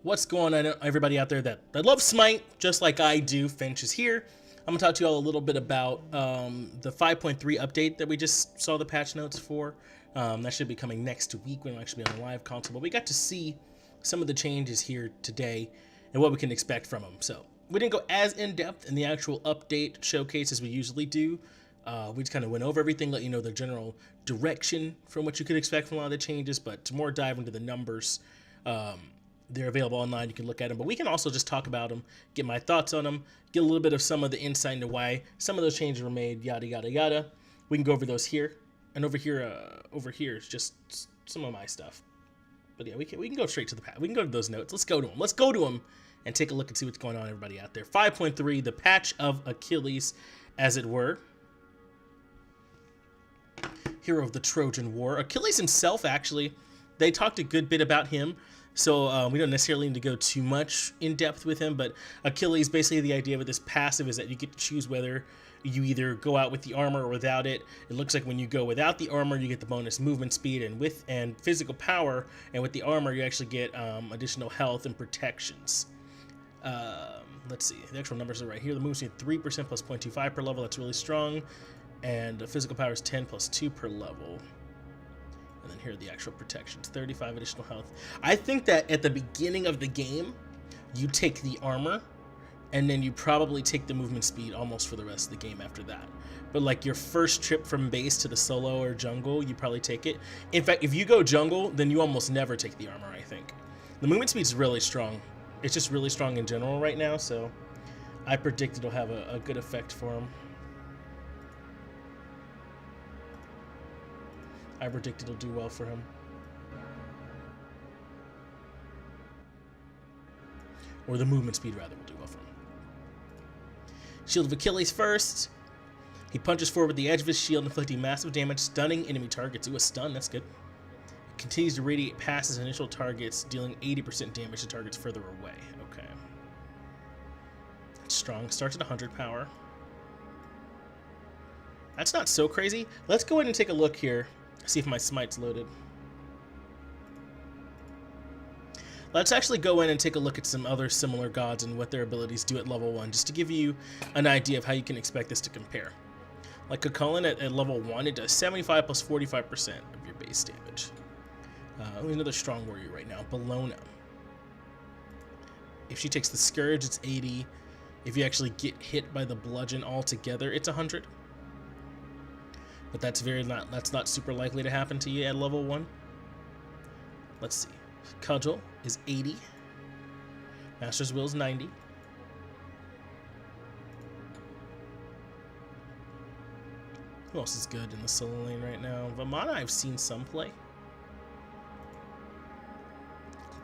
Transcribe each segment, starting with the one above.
What's going on, everybody out there that loves Smite, just like I do? Finch is here. I'm going to talk to you all a little bit about the 5.3 update that we just saw the patch notes for. That should be coming next week when we'll actually be on the live console. But we got to see some of the changes here today and what we can expect from them. So we didn't go as in-depth in the actual update showcase as we usually do. We just kind of went over everything, let you know the general direction from what you could expect from a lot of the changes. But to more dive into the numbers, they're available online. You can look at them, but we can also just talk about them, get my thoughts on them, get a little bit of some of the insight into why some of those changes were made, yada, yada, yada. We can go over those here. And over here is just some of my stuff. But yeah, we can go straight to the patch. We can go to those notes. Let's go to them. Let's go to them and take a look and see what's going on, everybody out there. 5.3, the patch of Achilles, as it were. Hero of the Trojan War. Achilles himself, actually, they talked a good bit about him. So we don't necessarily need to go too much in depth with him, but Achilles, basically the idea with this passive is that you get to choose whether you either go out with the armor or without it. It looks like when you go without the armor, you get the bonus movement speed and physical power, and with the armor, you actually get additional health and protections. Let's see, the actual numbers are right here. The movement speed 3% plus 0.25 per level. That's really strong, and the physical power is 10 plus 2 per level. And then here are the actual protections, 35 additional health. I think that at the beginning of the game, you take the armor, and then you probably take the movement speed almost for the rest of the game after that. But like your first trip from base to the solo or jungle, you probably take it. In fact, if you go jungle, then you almost never take the armor, I think. The movement speed is really strong. It's just really strong in general right now, so I predict it'll have a good effect for him. I predict it'll do well for him. Or the movement speed, rather, will do well for him. Shield of Achilles first. He punches forward with the edge of his shield, inflicting massive damage, stunning enemy targets. Ooh, a stun, that's good. It continues to radiate past his initial targets, dealing 80% damage to targets further away. Okay. That's strong. Starts at 100 power. That's not so crazy. Let's go ahead and take a look here. See if my Smite's loaded. Let's actually go in and take a look at some other similar gods and what their abilities do at level 1, just to give you an idea of how you can expect this to compare. Like Cucullin at level 1, it does 75 plus 45% of your base damage. Another strong warrior right now, Bellona. If she takes the Scourge, it's 80. If you actually get hit by the bludgeon altogether, it's 100. But that's not super likely to happen to you at level 1. Let's see. Cudgel is 80. Master's Will is 90. Who else is good in the solo lane right now? Vamana I've seen some play.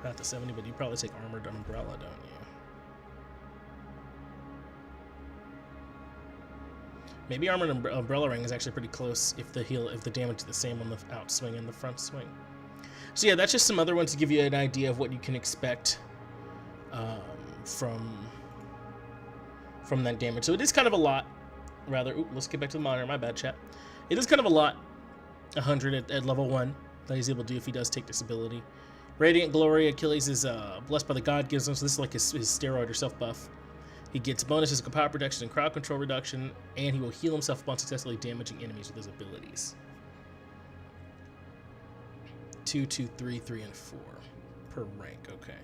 Path to 70, but you probably take Armored Umbrella, don't you? Maybe Armored Umbrella Ring is actually pretty close if the damage is the same on the outswing and the front swing. So yeah, that's just some other ones to give you an idea of what you can expect from that damage. So it is kind of a lot, rather. Ooh, let's get back to the monitor. My bad, chat. It is kind of a lot, 100 at level 1 that he's able to do if he does take this ability. Radiant Glory, Achilles is blessed by the god gives him, so this is like his steroid or self buff. He gets bonus physical power protection and crowd control reduction, and he will heal himself upon successfully damaging enemies with his abilities. 2, 2, 3, 3, and 4 per rank. Okay.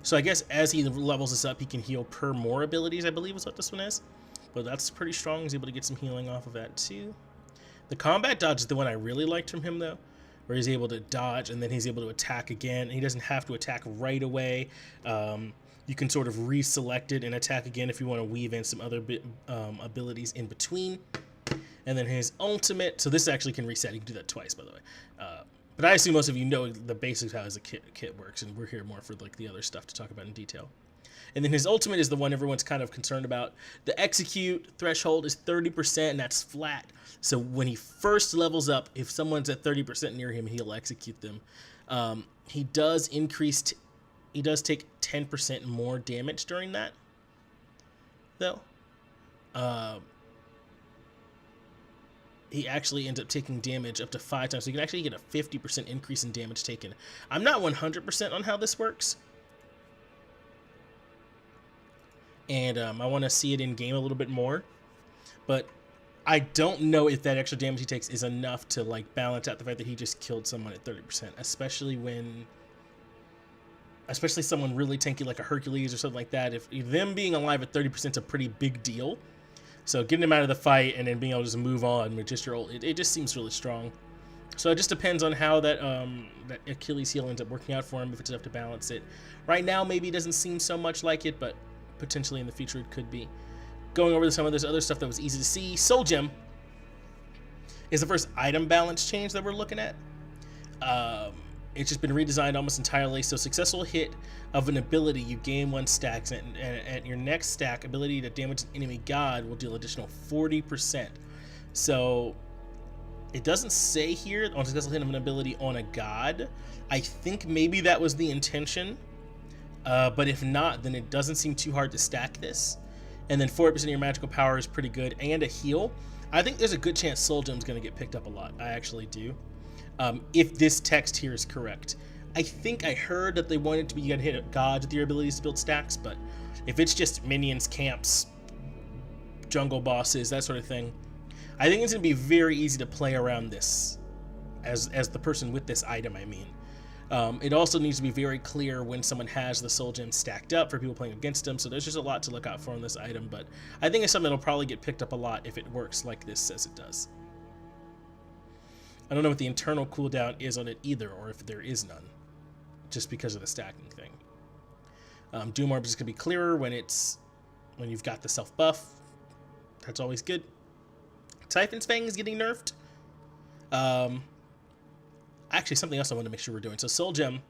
So I guess as he levels this up, he can heal per more abilities, I believe is what this one is. But that's pretty strong. He's able to get some healing off of that too. The combat dodge is the one I really liked from him though, where he's able to dodge and then he's able to attack again. And he doesn't have to attack right away. You can sort of reselect it and attack again if you want to weave in some other abilities in between. And then his ultimate, so this actually can reset. You can do that twice, by the way. But I assume most of you know the basics of how his kit works, and we're here more for like the other stuff to talk about in detail. And then his ultimate is the one everyone's kind of concerned about. The execute threshold is 30%, and that's flat. So when he first levels up, if someone's at 30% near him, he'll execute them. He does take 10% more damage during that, though. he actually ends up taking damage up to 5 times. So you can actually get a 50% increase in damage taken. I'm not 100% on how this works, and I want to see it in game a little bit more. But I don't know if that extra damage he takes is enough to like balance out the fact that he just killed someone at 30%, especially someone really tanky like a Hercules or something like that. If them being alive at 30% is a pretty big deal. So getting him out of the fight and then being able to just move on with just your ult, it just seems really strong. So it just depends on how that that Achilles heel ends up working out for him, if it's enough to balance it. Right now, maybe it doesn't seem so much like it, but potentially in the future it could be. Going over some of this other stuff that was easy to see, Soul Gem is the first item balance change that we're looking at. It's just been redesigned almost entirely. So successful hit of an ability, you gain 1 stack, and at your next stack, ability to damage an enemy god will deal additional 40%. So it doesn't say here on successful hit of an ability on a god. I think maybe that was the intention, but if not, then it doesn't seem too hard to stack this. And then 40% of your magical power is pretty good, and a heal. I think there's a good chance Soul Gem's going to get picked up a lot. I actually do. If this text here is correct. I think I heard that they wanted to be, you got to hit gods with your abilities to build stacks, but if it's just minions, camps, jungle bosses, that sort of thing, I think it's going to be very easy to play around this as the person with this item, I mean. It also needs to be very clear when someone has the Soul Gem stacked up for people playing against them, so there's just a lot to look out for on this item, but I think it's something that'll probably get picked up a lot if it works like this says it does. I don't know what the internal cooldown is on it either, or if there is none, just because of the stacking thing. Doom Orb is going to be clearer when you've got the self buff. That's always good. Typhon's Fang is getting nerfed. Actually, something else I wanted to make sure we're doing. So Soul Gem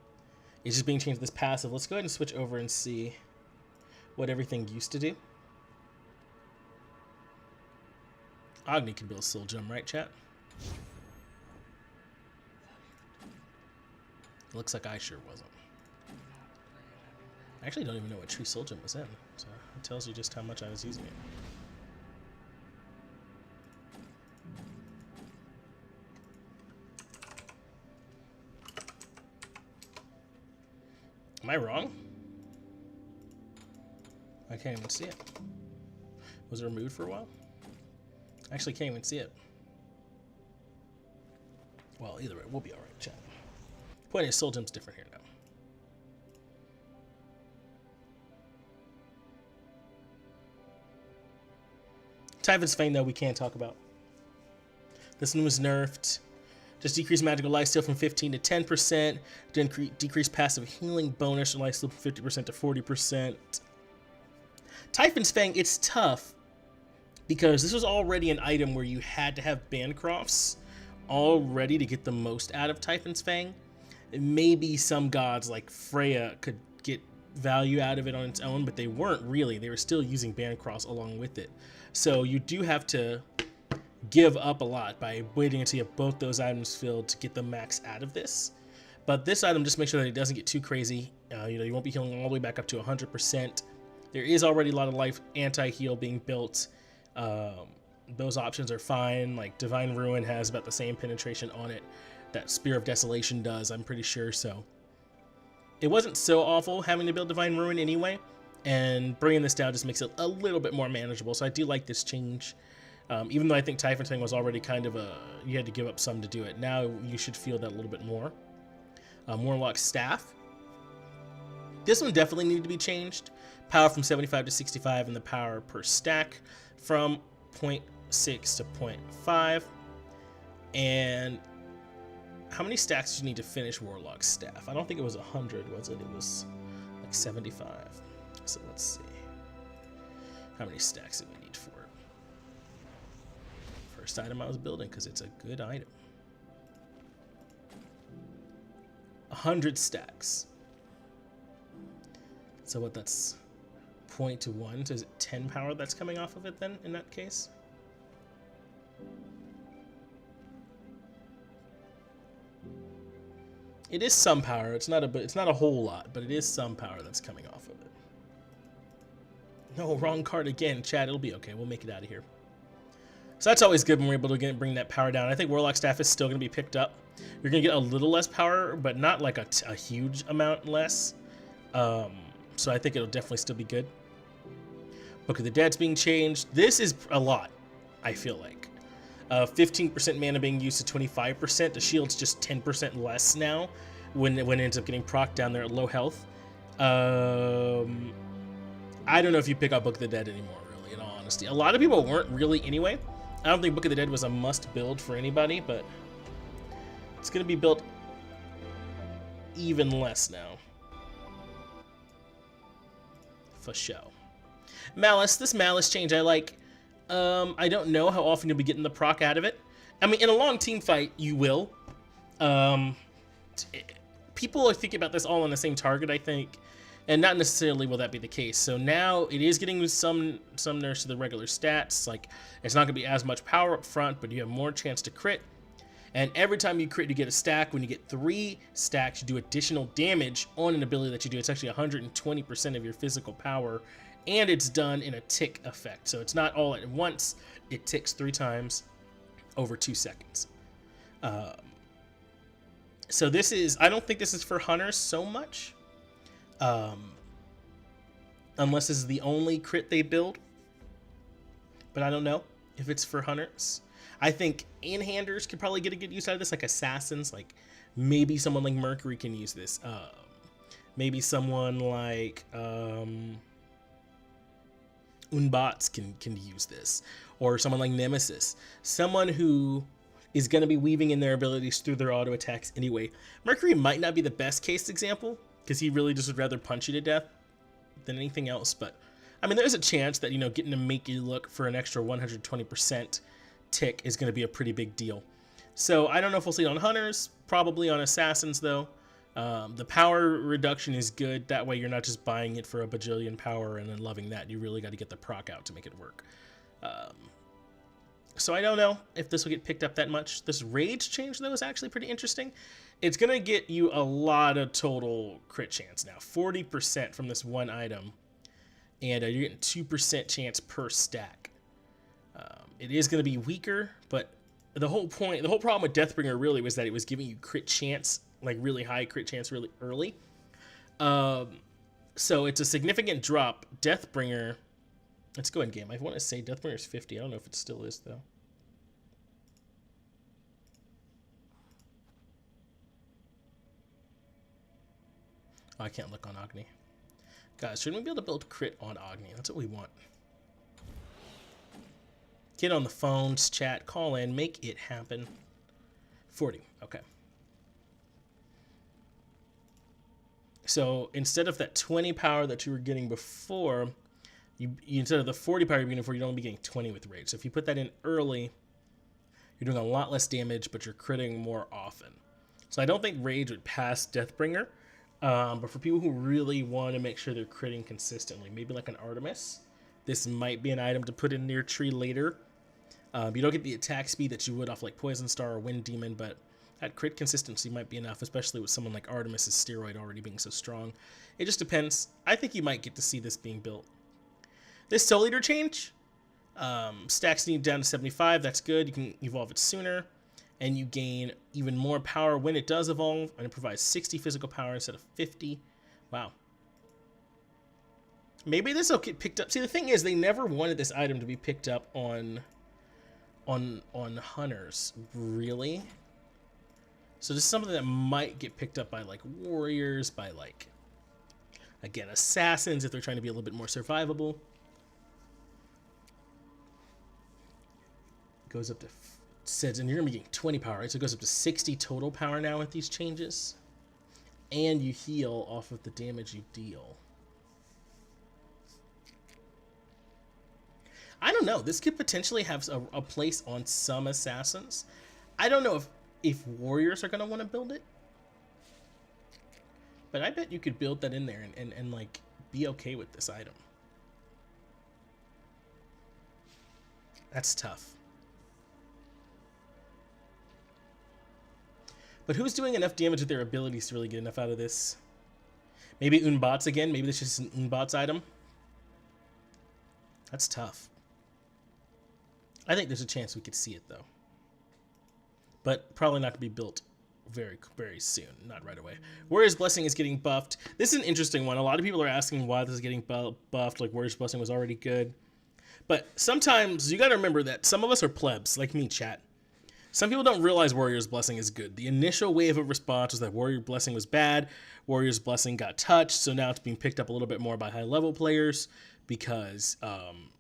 is just being changed to this passive. Let's go ahead and switch over and see what everything used to do. Agni can build Soul Gem, right, chat? Looks like I sure wasn't. I actually don't even know what tree Soul Gem was in, so it tells you just how much I was using it. Am I wrong? I can't even see it. Was it removed for a while? I actually can't even see it. Well, either way, we'll be alright, chat. Point is, Soul Gem's different here now. Typhon's Fang, though, we can't talk about. This one was nerfed. Just decrease magical lifesteal from 15 to 10%. Decrease passive healing bonus and lifesteal from 50% to 40%. Typhon's Fang, it's tough because this was already an item where you had to have Bancrofts already to get the most out of Typhon's Fang. Maybe some gods like Freya could get value out of it on its own, but they weren't really. They were still using Bancrofts along with it. So you do have to give up a lot by waiting until you have both those items filled to get the max out of this. But this item, just make sure that it doesn't get too crazy. You won't be healing all the way back up to 100%. There is already a lot of life anti-heal being built. Those options are fine. Like Divine Ruin has about the same penetration on it that Spear of Desolation does, I'm pretty sure. So it wasn't so awful having to build Divine Ruin anyway, and bringing this down just makes it a little bit more manageable. So I do like this change. Even though I think Typhon's Fang was already kind of you had to give up some to do it. Now you should feel that a little bit more. Warlock's Staff. This one definitely needed to be changed. Power from 75 to 65 and the power per stack from 0.6 to 0.5. And how many stacks did you need to finish Warlock's Staff? I don't think it was 100, was it? It was like 75. So let's see. How many stacks did we need for it? First item I was building, because it's a good item. 100 stacks. So what, that's 0.1, so is it 10 power that's coming off of it then, in that case? It is some power. It's not a whole lot, but it is some power that's coming off of it. No, wrong card again. Chat, it'll be okay. We'll make it out of here. So that's always good when we're able to bring that power down. I think Warlock Staff is still going to be picked up. You're going to get a little less power, but not like a huge amount less. So I think it'll definitely still be good. Book of the Dead's being changed. This is a lot, I feel like. 15% mana being used to 25%. The shield's just 10% less now when it ends up getting proc down there at low health. I don't know if you pick up Book of the Dead anymore, really, in all honesty. A lot of people weren't really anyway. I don't think Book of the Dead was a must build for anybody, but it's going to be built even less now. For show. Malice, this Malice change I like. I don't know how often you'll be getting the proc out of it. I mean, in a long team fight, you will. People are thinking about this all on the same target, I think, and not necessarily will that be the case. So now it is getting some nerfs to the regular stats. Like, it's not going to be as much power up front, but you have more chance to crit. And every time you crit, you get a stack. When you get 3 stacks, you do additional damage on an ability that you do. It's actually 120% of your physical power, and it's done in a tick effect. So it's not all at once. It ticks 3 times over 2 seconds. So this is, I don't think this is for hunters so much. Unless this is the only crit they build. But I don't know if it's for hunters. I think in-handers could probably get a good use out of this, like assassins. Like maybe someone like Mercury can use this. Maybe someone like Unbots can use this, or someone like Nemesis, someone who is going to be weaving in their abilities through their auto attacks anyway. Mercury might not be the best case example because he really just would rather punch you to death than anything else. But I mean, there's a chance that, you know, getting to make you look for an extra 120% tick is going to be a pretty big deal. So I don't know if we'll see it on hunters, probably on assassins though. The power reduction is good. That way you're not just buying it for a bajillion power and then loving that. You really got to get the proc out to make it work. So I don't know if this will get picked up that much. This rage change though is actually pretty interesting. It's going to get you a lot of total crit chance now. 40% from this one item. And you're getting 2% chance per stack. It is going to be weaker, but the whole problem with Deathbringer really was that it was giving you crit chance, like really high crit chance really early. So it's a significant drop. Deathbringer, let's go in game. I want to say Deathbringer is 50. I don't know if it still is though. Oh, I can't look on Agni. Guys, shouldn't we be able to build crit on Agni? That's what we want. Get on the phones, chat, call in, make it happen. 40, okay. So instead of that 20 power that you were getting before, you instead of the 40 power you're getting before, you'd only be getting 20 with rage. So if you put that in early, you're doing a lot less damage, but you're critting more often. So I don't think rage would pass Deathbringer, but for people who really want to make sure they're critting consistently, maybe like an Artemis, this might be an item to put in near tree later. You don't get the attack speed that you would off like Poison Star or Wind Demon, but that crit consistency might be enough, especially with someone like Artemis's steroid already being so strong. It just depends. I think you might get to see this being built. This Soul Eater change, stacks need down to 75. That's good. You can evolve it sooner, and you gain even more power when it does evolve, and it provides 60 physical power instead of 50. Wow. Maybe this will get picked up. See, the thing is, they never wanted this item to be picked up on hunters, really. So this is something that might get picked up by like warriors, by like, again, assassins if they're trying to be a little bit more survivable. It goes up to, says, and you're gonna be getting 20 power, right? So it goes up to 60 total power now with these changes, and you heal off of the damage you deal. I don't know. This could potentially have a place on some assassins. I don't know if warriors are going to want to build it. But I bet you could build that in there and like be okay with this item. That's tough. But who's doing enough damage with their abilities to really get enough out of this? Maybe Unbots again. Maybe this is just an Unbots item. That's tough. I think there's a chance we could see it, though. But probably not to be built very, very soon, not right away. Warrior's Blessing is getting buffed. This is an interesting one. A lot of people are asking why this is getting buffed, like Warrior's Blessing was already good. But sometimes you got to remember that some of us are plebs, like me, chat. Some people don't realize Warrior's Blessing is good. The initial wave of response was that Warrior's Blessing was bad. Warrior's Blessing got touched, so now it's being picked up a little bit more by high-level players because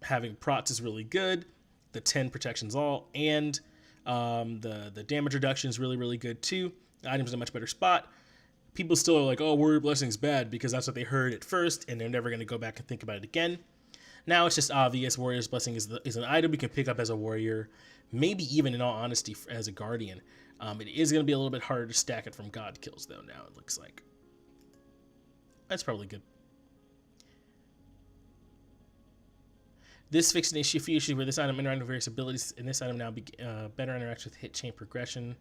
having prots is really good. The 10 protections all, and the damage reduction is really, really good too. The item's in a much better spot. People still are like, oh, Warrior Blessing's bad because that's what they heard at first, and they're never going to go back and think about it again. Now it's just obvious Warrior's Blessing is an item you can pick up as a warrior, maybe even in all honesty as a guardian. It is going to be a little bit harder to stack it from God kills though now, it looks like. That's probably good. This fixed an issue, few issues where this item interacts with various abilities, and this item now better interacts with hit chain progression.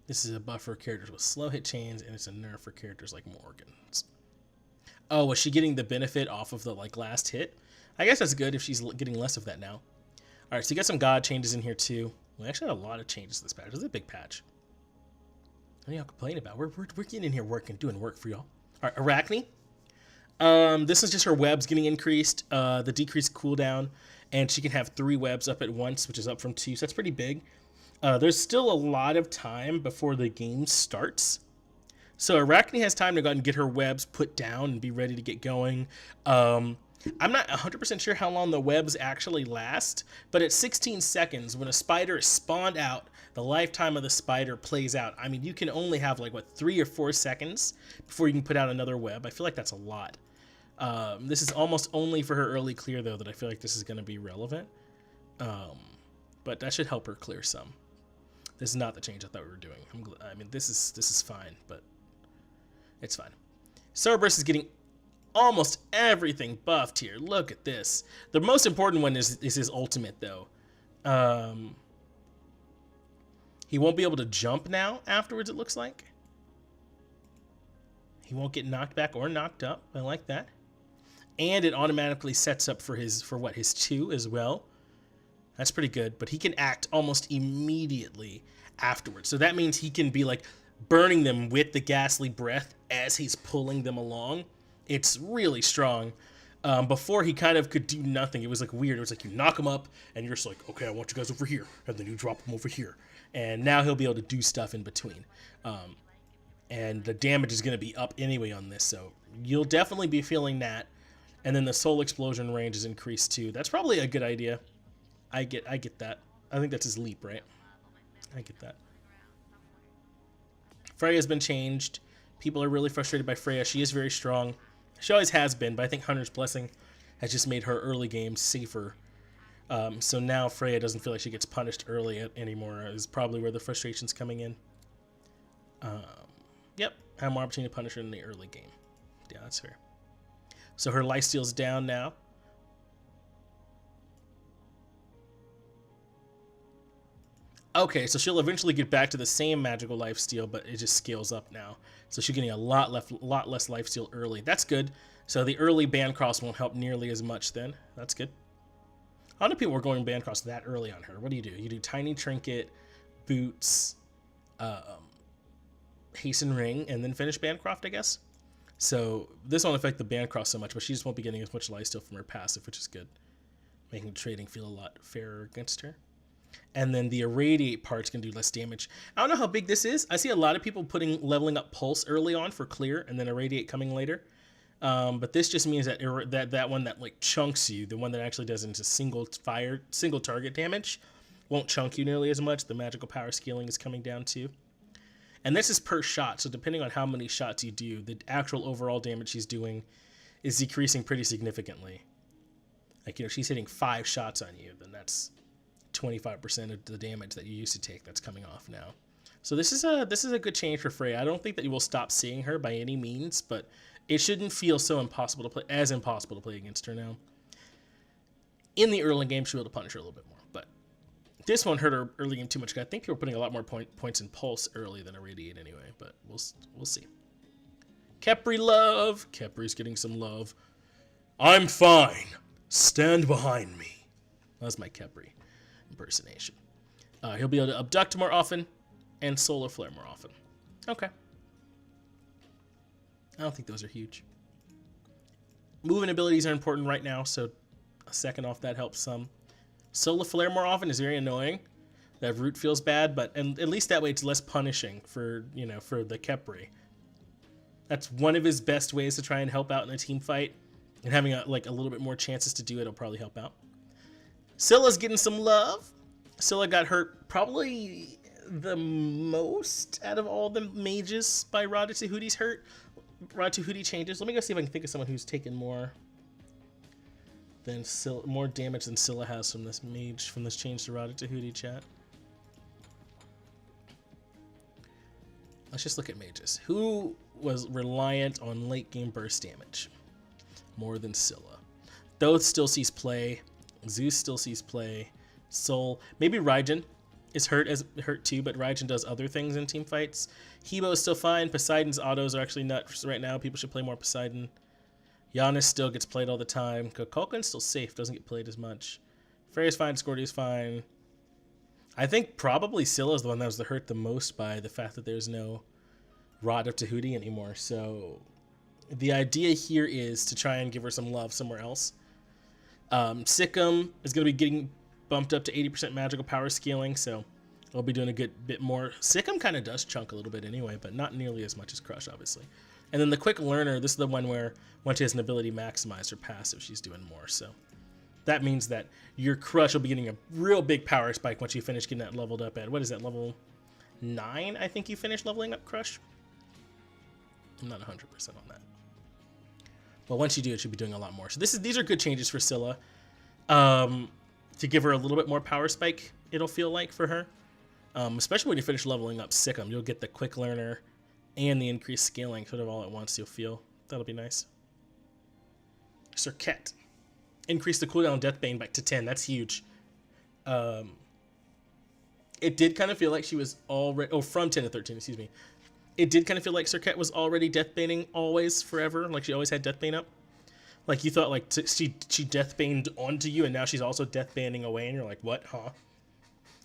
This is a buff for characters with slow hit chains, and it's a nerf for characters like Morgan's. Oh, was she getting the benefit off of the last hit? I guess that's good if she's getting less of that now. All right, so you got some God changes in here too. We actually had a lot of changes this patch. This is a big patch. What are y'all complaining about? We're getting in here working, doing work for y'all. All right, Arachne. This is just her webs getting increased, the decreased cooldown, and she can have 3 webs up at once, which is up from 2, so that's pretty big. There's still a lot of time before the game starts. So Arachne has time to go out and get her webs put down and be ready to get going. I'm not 100% sure how long the webs actually last, but at 16 seconds, when a spider is spawned out, the lifetime of the spider plays out. I mean, you can only have 3 or 4 seconds before you can put out another web. I feel like that's a lot. This is almost only for her early clear, though, that I feel like this is going to be relevant. But that should help her clear some. This is not the change I thought we were doing. I mean, this is fine, but it's fine. Cerberus is getting almost everything buffed here. Look at this. The most important one is his ultimate, though. He won't be able to jump now afterwards, it looks like. He won't get knocked back or knocked up. I like that. And it automatically sets up for his 2 as well. That's pretty good, but he can act almost immediately afterwards. So that means he can be burning them with the ghastly breath as he's pulling them along. It's really strong. Before he kind of could do nothing. It was weird. It was you knock him up and you're just okay, I want you guys over here. And then you drop him over here. And now he'll be able to do stuff in between. And the damage is going to be up anyway on this. So you'll definitely be feeling that. And then the soul explosion range is increased too. That's probably a good idea. I get that. I think that's his leap, right? I get that. Freya's been changed. People are really frustrated by Freya. She is very strong. She always has been, but I think Hunter's Blessing has just made her early game safer. So now Freya doesn't feel like she gets punished early anymore, is probably where the frustration's coming in. Yep, have more opportunity to punish her in the early game. Yeah, that's fair. So her lifesteal's down now. Okay, so she'll eventually get back to the same magical lifesteal, but it just scales up now. So she's getting a lot less lifesteal early. That's good. So the early Bancross won't help nearly as much then. That's good. A lot of people were going Bancross that early on her. What do? You do Tiny Trinket, Boots, Hasten Ring, and then finish Bancroft, I guess. So this won't affect the Bancross so much, but she just won't be getting as much lifesteal from her passive, which is good. Making trading feel a lot fairer against her. And then the Irradiate part's going to do less damage. I don't know how big this is. I see a lot of people leveling up Pulse early on for clear and then Irradiate coming later. But this just means that that one that chunks you, the one that actually does into single target damage, won't chunk you nearly as much. The magical power scaling is coming down too. And this is per shot, so depending on how many shots you do, the actual overall damage she's doing is decreasing pretty significantly. She's hitting 5 shots on you, then that's 25% of the damage that you used to take that's coming off now. So this is a good change for Freya. I don't think that you will stop seeing her by any means, but it shouldn't feel so impossible to play against her now. In the early game, she'll be able to punish her a little bit more, but this one hurt her early game too much. I think people were putting a lot more points in Pulse early than Irradiate anyway, but we'll see. Khepri love. Khepri's getting some love. I'm fine. Stand behind me. That's my Khepri. impersonation. He'll be able to abduct more often and solar flare more often. Okay. I don't think those are huge. Movement abilities are important right now, so a second off that helps some. Solar flare more often is very annoying. That root feels bad, but at least that way it's less punishing for, you know, for the Khepri. That's one of his best ways to try and help out in a team fight, and having a little bit more chances to do it will probably help out. Scylla's getting some love. Scylla got hurt probably the most out of all the mages by Rod Tahuti's hurt. Rod Tahuti changes. Let me go see if I can think of someone who's taken more damage than Scylla has from this mage, from this change to Rod Tahuti, chat. Let's just look at mages. Who was reliant on late game burst damage more than Scylla? Thoth still sees play. Zeus still sees play. Sol, maybe Raijin is hurt too, but Raijin does other things in team fights. Hebo is still fine. Poseidon's autos are actually nuts right now. People should play more Poseidon. Giannis still gets played all the time. Kukulkan's still safe, doesn't get played as much. Freya's fine. Scordia's fine. I think probably Scylla is the one that was hurt the most by the fact that there's no Rod of Tahuti anymore. So the idea here is to try and give her some love somewhere else. Sikkim is going to be getting bumped up to 80% magical power scaling, so I'll be doing a good bit more. Sikkim kind of does chunk a little bit anyway, but not nearly as much as Crush, obviously. And then the Quick Learner, this is the one where once she has an ability maximized her passive, she's doing more. So that means that your Crush will be getting a real big power spike once you finish getting that leveled up at, what is that, level 9? I think you finish leveling up Crush. I'm not 100% on that. But once you do, it should be doing a lot more. So these are good changes for Scylla. To give her a little bit more power spike, it'll feel like for her. Especially when you finish leveling up Sikkim, you'll get the Quick Learner and the increased scaling sort of all at once. You'll feel that'll be nice. Serket, increase the cooldown Deathbane back to 10. That's huge. It did kind of feel like she was already from 10 to 13. Excuse me. It did kind of feel like Serket was already Deathbaning always forever. Like she always had Deathbane up. Like you thought like she Deathbaned onto you, and now she's also Deathbaning away, and you're like, what, huh?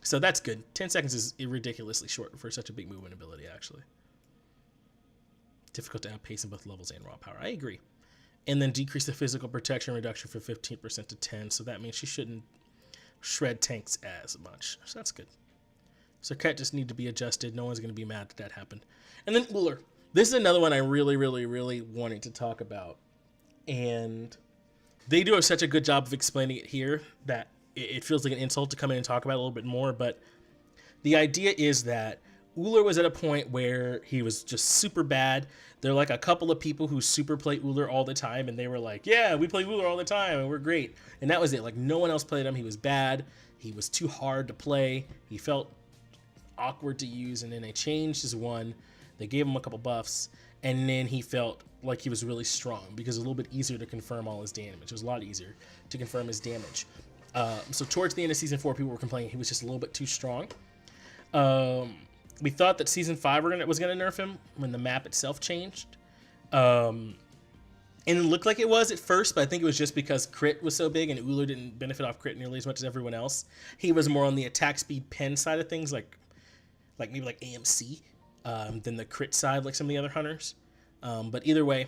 So that's good. 10 seconds is ridiculously short for such a big movement ability, actually. Difficult to outpace in both levels and raw power. I agree. And then decrease the physical protection reduction from 15% to 10, so that means she shouldn't shred tanks as much. So that's good. So Cat just need to be adjusted. No one's going to be mad that happened. And then Uller. This is another one I really, really, really wanted to talk about. And they do such a good job of explaining it here that it feels like an insult to come in and talk about it a little bit more. But the idea is that Uller was at a point where he was just super bad. There are like a couple of people who super play Uller all the time, and they were like, yeah, we play Uller all the time, and we're great. And that was it. Like, no one else played him. He was bad. He was too hard to play. He felt awkward to use, and then they changed his one. They gave him a couple buffs, and then he felt like he was really strong because it was a little bit easier to confirm all his damage. It was a lot easier to confirm his damage. So towards the end of Season 4, people were complaining he was just a little bit too strong. We thought that Season 5 was going to nerf him when the map itself changed. And it looked like it was at first, but I think it was just because crit was so big and Uller didn't benefit off crit nearly as much as everyone else. He was more on the attack speed pen side of things, like maybe like AMC, than the crit side like some of the other hunters. But either way,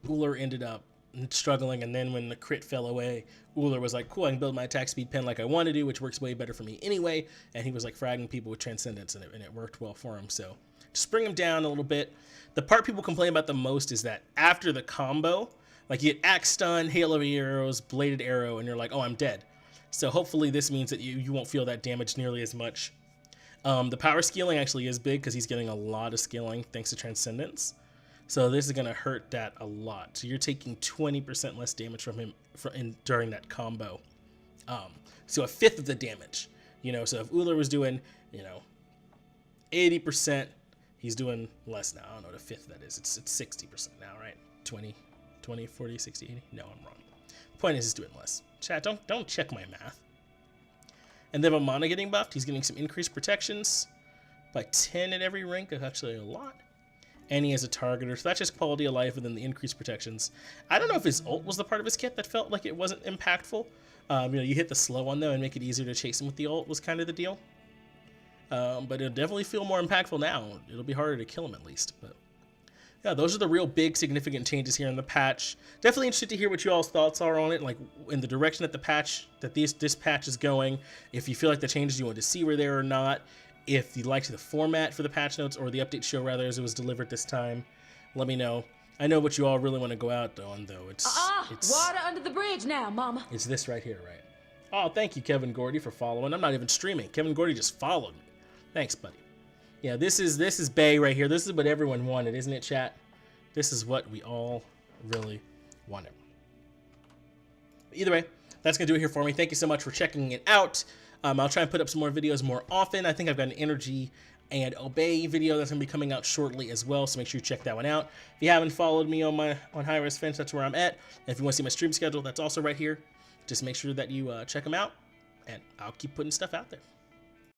Uller ended up struggling, and then when the crit fell away, Uller was like, cool, I can build my attack speed pen like I want to do, which works way better for me anyway, and he was like fragging people with Transcendence, and it worked well for him. So just bring him down a little bit. The part people complain about the most is that after the combo, like you get Axe Stun, Hail of Arrows, Bladed Arrow, and you're like, oh, I'm dead. So hopefully this means that you won't feel that damage nearly as much. The power scaling actually is big because he's getting a lot of scaling thanks to Transcendence. So this is going to hurt that a lot. So you're taking 20% less damage from him during that combo. So a fifth of the damage. So if Uller was doing, 80%, he's doing less now. I don't know what a fifth that is. It's 60% now, right? 20, 40, 60, 80? No, I'm wrong. The point is he's doing less. Chat, don't check my math. And then Mana getting buffed. He's getting some increased protections by 10 at every rank. That's actually a lot. And he has a targeter, so that's just quality of life and then the increased protections. I don't know if his ult was the part of his kit that felt like it wasn't impactful. You hit the slow one though and make it easier to chase him with the ult was kind of the deal. But it'll definitely feel more impactful now. It'll be harder to kill him at least. But yeah, those are the real big significant changes here in the patch. Definitely interested to hear what you all's thoughts are on it, like in the direction that this patch is going. If you feel like the changes you want to see were there or not. If you liked the format for the patch notes or the update show rather as it was delivered this time, let me know. I know what you all really want to go out on though. It's water under the bridge now, Mama. It's this right here, right? Oh, thank you, Kevin Gordy, for following. I'm not even streaming. Kevin Gordy just followed me. Thanks, buddy. Yeah, this is Bay right here. This is what everyone wanted, isn't it, chat? This is what we all really wanted. Either way, that's going to do it here for me. Thank you so much for checking it out. I'll try and put up some more videos more often. I think I've got an Energy and Obey video that's going to be coming out shortly as well, so make sure you check that one out. If you haven't followed me on High-Res Finch, that's where I'm at. And if you want to see my stream schedule, that's also right here. Just make sure that you check them out, and I'll keep putting stuff out there.